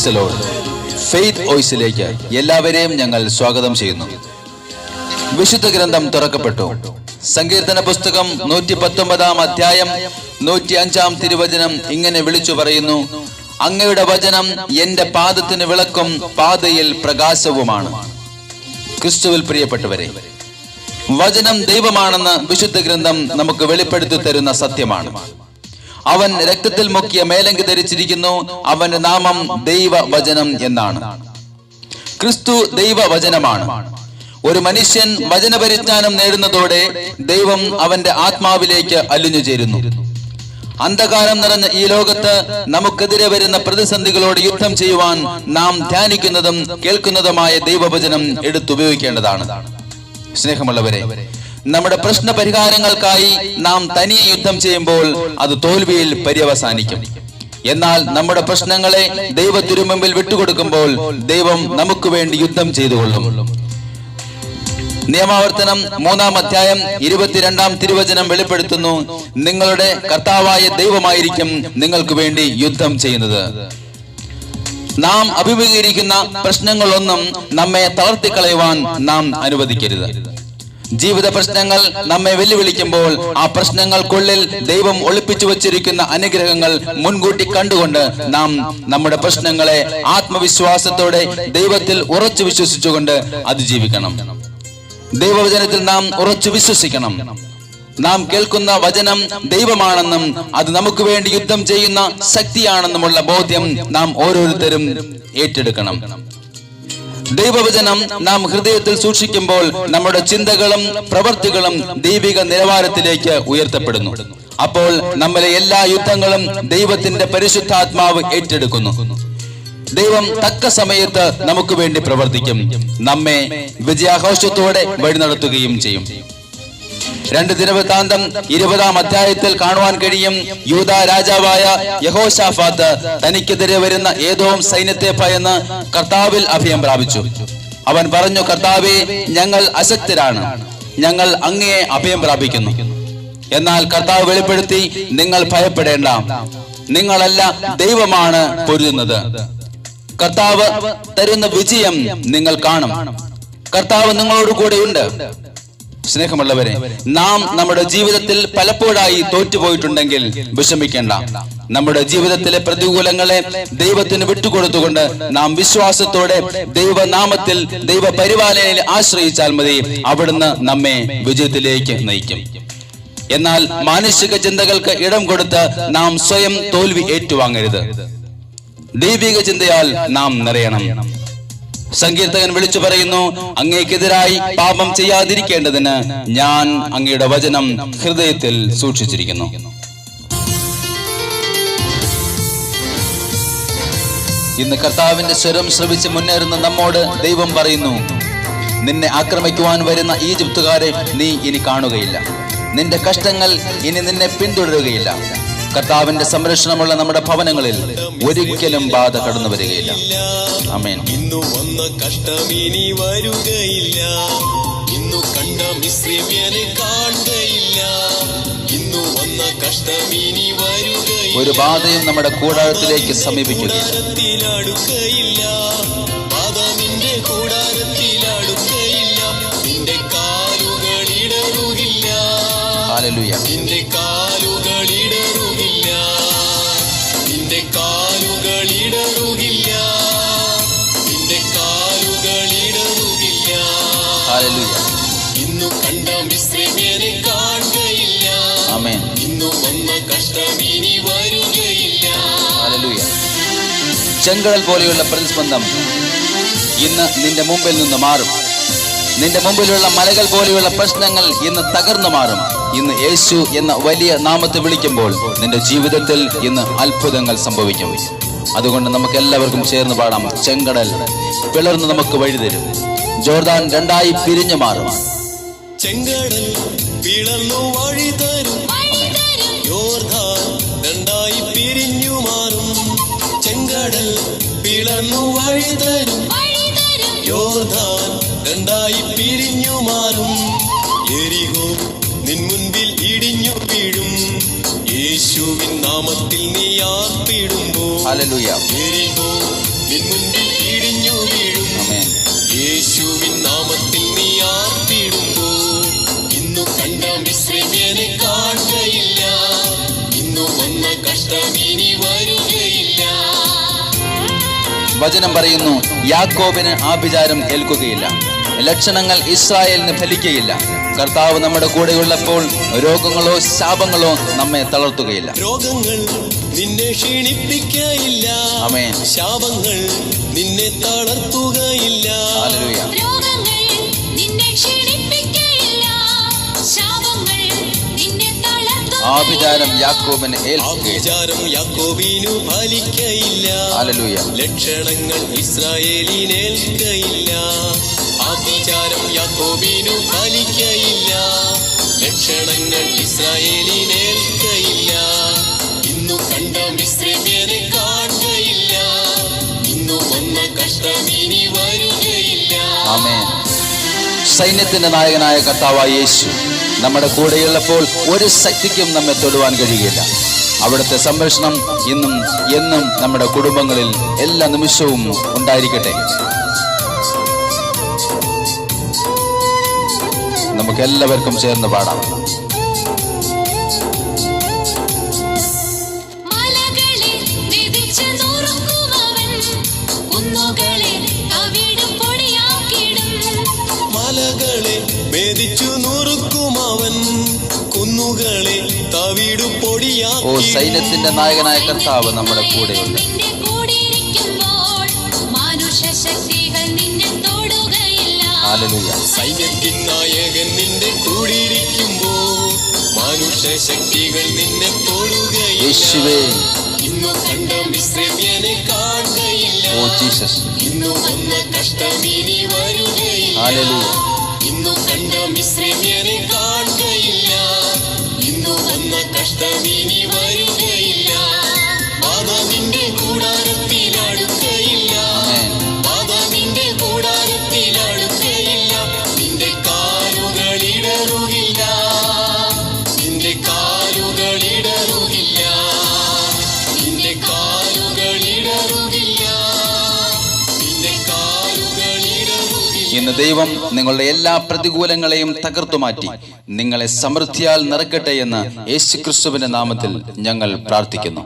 Praise the Lord. Faith വോയിസിലേക്ക് എല്ലാവരെയും ഞങ്ങൾ സ്വാഗതം ചെയ്യുന്നു. വിശുദ്ധ ഗ്രന്ഥം തുറക്കപ്പെട്ടു. സങ്കീർത്തന പുസ്തകം 119 അധ്യായം 105 തിരുവചനം ഇങ്ങനെ വിളിച്ചു പറയുന്നു: അങ്ങയുടെ വചനം എന്റെ പാദത്തിന് വിളക്കും പാതയിൽ പ്രകാശവുമാണ്. ക്രിസ്തുവിൽ പ്രിയപ്പെട്ടവരെ, വചനം ദൈവമാണെന്ന് വിശുദ്ധ ഗ്രന്ഥം നമുക്ക് വെളിപ്പെടുത്തി തരുന്ന സത്യമാണ്. അവൻ രക്തത്തിൽ മുക്കിയ മേലങ്കി ധരിച്ചിരിക്കുന്നു. അവന്റെ നാമം ദൈവവചനം എന്നാണ്. ക്രിസ്തു ദൈവവചനമാണ്. ഒരു മനുഷ്യൻ വചനപരിജ്ഞാനം നേടുന്നതോടെ ദൈവം അവന്റെ ആത്മാവിലേക്ക് അലിഞ്ഞു ചേരുന്നു. അന്ധകാരം നിറഞ്ഞ ഈ ലോകത്ത് നമുക്കെതിരെ വരുന്ന പ്രതിസന്ധികളോട് യുദ്ധം ചെയ്യുവാൻ നാം ധ്യാനിക്കുന്നതും കേൾക്കുന്നതുമായ ദൈവവചനം എടുത്തുപയോഗിക്കേണ്ടതാണ്. സ്നേഹമുള്ളവരെ, നമ്മുടെ പ്രശ്ന പരിഹാരങ്ങൾക്കായി നാം തനിയെ യുദ്ധം ചെയ്യുമ്പോൾ അത് തോൽവിയിൽ പര്യവസാനിക്കും. എന്നാൽ നമ്മുടെ പ്രശ്നങ്ങളെ ദൈവ തിരുമുമ്പിൽ വിട്ടുകൊടുക്കുമ്പോൾ ദൈവം നമുക്ക് വേണ്ടി യുദ്ധം ചെയ്തുകൊള്ളും. നിയമാവർത്തനം 3 അധ്യായം 22 തിരുവചനം വെളിപ്പെടുത്തുന്നു: നിങ്ങളുടെ കർത്താവായ ദൈവമായിരിക്കും നിങ്ങൾക്ക് വേണ്ടി യുദ്ധം ചെയ്യുന്നത്. നാം അഭിമുഖീകരിക്കുന്ന പ്രശ്നങ്ങളൊന്നും നമ്മെ തളർത്തിക്കളയുവാൻ നാം അനുവദിക്കരുത്. ജീവിത പ്രശ്നങ്ങൾ നമ്മെ വെല്ലുവിളിക്കുമ്പോൾ ആ പ്രശ്നങ്ങൾക്കുള്ളിൽ ദൈവം ഒളിപ്പിച്ചു വച്ചിരിക്കുന്ന അനുഗ്രഹങ്ങൾ മുൻകൂട്ടി കണ്ടുകൊണ്ട് നാം നമ്മുടെ പ്രശ്നങ്ങളെ ആത്മവിശ്വാസത്തോടെ ദൈവത്തിൽ ഉറച്ചു വിശ്വസിച്ചുകൊണ്ട് അതിജീവിക്കണം. ദൈവവചനത്തിൽ നാം ഉറച്ചു വിശ്വസിക്കണം. നാം കേൾക്കുന്ന വചനം ദൈവമാണെന്നും അത് നമുക്ക് വേണ്ടി യുദ്ധം ചെയ്യുന്ന ശക്തിയാണെന്നുമുള്ള ബോധ്യം നാം ഓരോരുത്തരും ഏറ്റെടുക്കണം. ദൈവവചനം നാം ഹൃദയത്തിൽ സൂക്ഷിക്കുമ്പോൾ നമ്മുടെ ചിന്തകളും പ്രവൃത്തികളും ദൈവിക നിലവാരത്തിലേക്ക് ഉയർത്തപ്പെടുന്നു. അപ്പോൾ നമ്മിലെ എല്ലാ യുദ്ധങ്ങളും ദൈവത്തിന്റെ പരിശുദ്ധാത്മാവ് ഏറ്റെടുക്കുന്നു. ദൈവം തക്ക സമയത്ത് നമുക്ക് വേണ്ടി പ്രവർത്തിക്കും, നമ്മെ വിജയാഘോഷത്തോടെ വഴി നടത്തുകയും ചെയ്യും. 2 ദിനവൃത്താന്തം 20 അധ്യായത്തിൽ കാണുവാൻ കഴിയും, യൂദാ രാജാവായ യഹോശാഫാത്ത് തനിക്കെതിരെ വരുന്ന ഏദോം സൈന്യത്തെ ഭയന്ന് കർത്താവിൽ അഭയം പ്രാപിച്ചു. അവൻ പറഞ്ഞു: കർത്താവേ, ഞങ്ങൾ അശക്തരാണ്, ഞങ്ങൾ അങ്ങയെ അഭയം പ്രാപിക്കുന്നു. എന്നാൽ കർത്താവ് വെളിപ്പെടുത്തി: നിങ്ങൾ ഭയപ്പെടേണ്ട, നിങ്ങളല്ല, ദൈവമാണ് പൊരുതുന്നത്. കർത്താവ് തരുന്ന വിജയം നിങ്ങൾ കാണും. കർത്താവ് നിങ്ങളോട് കൂടെയുണ്ട്. സ്നേഹമുള്ളവരെ, നാം നമ്മുടെ ജീവിതത്തിൽ പലപ്പോഴായി തോറ്റുപോയിട്ടുണ്ടെങ്കിൽ വിഷമിക്കേണ്ട. നമ്മുടെ ജീവിതത്തിലെ പ്രതികൂലങ്ങളെ ദൈവത്തിന് വിട്ടുകൊടുത്തുകൊണ്ട് നാം വിശ്വാസത്തോടെ ദൈവനാമത്തിൽ ദൈവപരിപാലനയിൽ ആശ്രയിച്ചാൽ മതി. അവിടുന്ന് നമ്മെ വിജയത്തിലേക്ക് നയിക്കും. എന്നാൽ മാനുഷിക ചിന്തകൾക്ക് ഇടം കൊടുത്ത് നാം സ്വയം തോൽവി ഏറ്റുവാങ്ങരുത്. ദൈവിക ചിന്തയാൽ നാം നിറയണം. സങ്കീർത്തകൻ വിളിച്ചു പറയുന്നു: അങ്ങേക്കെതിരായി പാപം ചെയ്യാതിരിക്കേണ്ടതിന് ഞാൻ അങ്ങയുടെ വചനം ഹൃദയത്തിൽ സൂക്ഷിച്ചിരിക്കുന്നു. ഇന്ന് കർത്താവിന്റെ സ്വരം ശ്രവിച്ച് മുന്നേറുന്ന നമ്മോട് ദൈവം പറയുന്നു: നിന്നെ ആക്രമിക്കുവാൻ വരുന്ന ഈജിപ്തുകാരെ നീ ഇനി കാണുകയില്ല. നിന്റെ കഷ്ടങ്ങൾ ഇനി നിന്നെ പിന്തുടരുകയില്ല. കർത്താവിന്റെ സംരക്ഷണമുള്ള നമ്മുടെ ഭവനങ്ങളിൽ ഒരിക്കലും ബാധ കടന്നു വരികയില്ല. ആമേൻ. ഇന്നു വന്ന കഷ്ടം ഇനി വരുകയില്ല. ഇന്നു കണ്ട മിസ്രൈമ്യനെ കാണുകയില്ല. ഇന്നു വന്ന കഷ്ടം ഇനി വരുകയില്ല. ഒരു ബാധയും നമ്മുടെ കൂടാരത്തിലേക്ക് സമീപിക്കുകയില്ല. ബാധ നിന്റെ കൂടാരത്തിലടുക്കയില്ല. നിന്റെ കാലുകൾ ഇടറുകില്ല. ഹല്ലേലൂയ. നിന്റെ കാലുകൾ ഇടറുകില്ല. നിന്റെ കാലുകൾ ഇടറുകില്ല. നിന്റെ കാലുകൾ ഇടറുകില്ല. ഹല്ലേലൂയ. ഇന്നു കണ്ട മിസ്രൈമ്യനെ കാണുകയില്ല. ആമേൻ. ഇന്നു വന്ന കഷ്ടം ഇനി വരുകയില്ല. ഹല്ലേലൂയ. ചെങ്കടൽ പോലെയുള്ള പ്രതിസ്പന്ദം ഇന്ന് നിന്റെ മുമ്പിൽ നിന്ന് മാറും. നിന്റെ മുമ്പിലുള്ള മലകൾ പോലെയുള്ള പ്രശ്നങ്ങൾ ഇന്ന് തകർന്നു മാറും. ഇന്ന് യേശു എന്ന വലിയ നാമത്തെ വിളിക്കുമ്പോൾ നിന്റെ ജീവിതത്തിൽ ഇന്ന് അത്ഭുതങ്ങൾ സംഭവിക്കും. അതുകൊണ്ട് നമുക്ക് എല്ലാവർക്കും ചേർന്ന് പാടാം: ചെങ്കടൽ പിളർന്ന് നമുക്ക് വഴിതരും, ജോർദാൻ 2 പിരിഞ്ഞു മാറും. ചെങ്കടൽ പിളർന്നു വഴി തരും, യോർദാൻ 2 പിരിഞ്ഞു മാറും. ചെങ്കടൽ പിളർന്നു വഴി തരും, യോർദാൻ 2 പിരിഞ്ഞു മാറും. യെരിഹോ നിൻ മുൻപിൽ ഇടിഞ്ഞു വീഴും. യേശുവിൻ നാമത്തിൽ നീ ആർപ്പിടുമ്പോൾ ഹല്ലേലൂയ. യെരിഹോ നിൻ മുൻപിൽ ഇടിഞ്ഞു വീഴും. ആമേൻ. യേശുവിൻ നാമത്തിൽ നീ ആർത്തിടുമ്പോൾ ഇന്നു കണ്ട മിശ്രമേനെ കാണുകയില്ല. ഇന്നു വന്ന കഷ്ടം ഇനി വരുകയില്ല. വചനം പറയുന്നു, യാക്കോബിന് ആഭിചാരം ഏൽക്കുകയില്ല, ലക്ഷണങ്ങൾ ഇസ്രായേലിന് ഫലിക്കുകയില്ല. കർത്താവ് നമ്മുടെ കൂടെയുള്ളപ്പോൾ രോഗങ്ങളോ ശാപങ്ങളോ നമ്മെ തളർത്തുകയില്ല. രോഗങ്ങൾ നിന്നെ ക്ഷീണിപ്പിക്കയില്ല. ആമേൻ. ശാപങ്ങൾ നിന്നെ തളർത്തുകയില്ല. ഹല്ലേലൂയ. രോഗങ്ങൾ നിന്നെ ക്ഷീണിപ്പിക്കയില്ല, ശാപങ്ങൾ നിന്നെ തളർത്തുകയില്ല. ആഭിചാരം യാക്കോബിന് ഏൽക്കുകയില്ല. ആഭിചാരം യാക്കോബിനു ഫലിക്കയില്ല. ഹല്ലേലൂയ. ലക്ഷണങ്ങൾ ഇസ്രായേലിനേൽക്കയില്ല. ആഭിചാരം യാക്കോബിനു ഫലിക്കയില്ല. ലക്ഷണങ്ങൾ ഇസ്രായേലിനേൽക്കയില്ല. ഇന്നു കണ്ട മിശ്രമേനെ കാണുകയില്ല. ഇന്നു വന്ന കഷ്ടം ഇനി വരുകയില്ല. ആമേൻ. സൈന്യത്തിന്റെ നായകനായ കർത്താവായ യേശു നമ്മുടെ കൂടെയുള്ളപ്പോൾ ഒരു ശക്തിക്കും നമ്മെ തൊടുവാൻ കഴിയുകയില്ല. അവിടുത്തെ സംരക്ഷണം ഇന്നും എന്നും നമ്മുടെ കുടുംബങ്ങളിൽ എല്ലാ നിമിഷവും ഉണ്ടായിരിക്കട്ടെ. നമുക്ക് എല്ലാവർക്കും ചേർന്ന് പാടാം. മലകളെ മെതിച്ച് നുറുക്കുമവൻ, കുന്നുകളെ തവിടും പൊടിയാക്കിടും. മലകളെ ഭേദിച്ചു നുറുക്കുമവൻ, കുന്നുകളെ തവിടു ഓ, പൊടിയാക്കി. സൈന്യത്തിന്റെ നായകനായ കർത്താവ് നമ്മുടെ കൂടെയുണ്ട്. നിന്റെ കൂടെയിരിക്കുമ്പോൾ മാനുഷശക്തികൾ നിന്നെ തൊടുകയില്ല. ഹല്ലേലൂയ. സൈന്യത്തിൻ നായകൻ നിന്റെ കൂടിയിരിക്കുമ്പോൾ മനുഷ്യ ശക്തികൾ നിന്നെ തൊടുകയില്ല. യേശുവേ. ഇന്നു കണ്ട മിശ്രമേനെ കാണുകയില്ല. Oh Jesus. ഇന്നു വന്ന കഷ്ടം ഇനി വരുകയില്ല. ഹല്ലേലൂയ. ഇന്നു കണ്ട മിശ്രമേനെ കാണുകയില്ല. ഇന്നു വന്ന കഷ്ടം ഇനി വരുകയില്ല. ബാധ നിന്റെ കൂടാരത്തിൽ അടുക്കയില്ല. ആമേൻ. ബാധ നിന്റെ കൂടാരത്തിൽ അടുക്കയില്ല. നിന്റെ കാലുകൾ ഇടറുകില്ല. നിന്റെ കാലുകൾ ഇടറുകില്ല. നിന്റെ കാലുകൾ ഇടറുകില്ല. നിന്റെ കാലുകൾ ഇടറുകില്ല. ഇന്ന് ദൈവം നിങ്ങളുടെ എല്ലാ പ്രതികൂലങ്ങളെയും തകർത്തു മാറ്റി നിങ്ങളെ സമൃദ്ധിയാൽ നിറക്കട്ടെ എന്ന് യേശുക്രിസ്തുവിന്റെ നാമത്തിൽ ഞങ്ങൾ പ്രാർത്ഥിക്കുന്നു.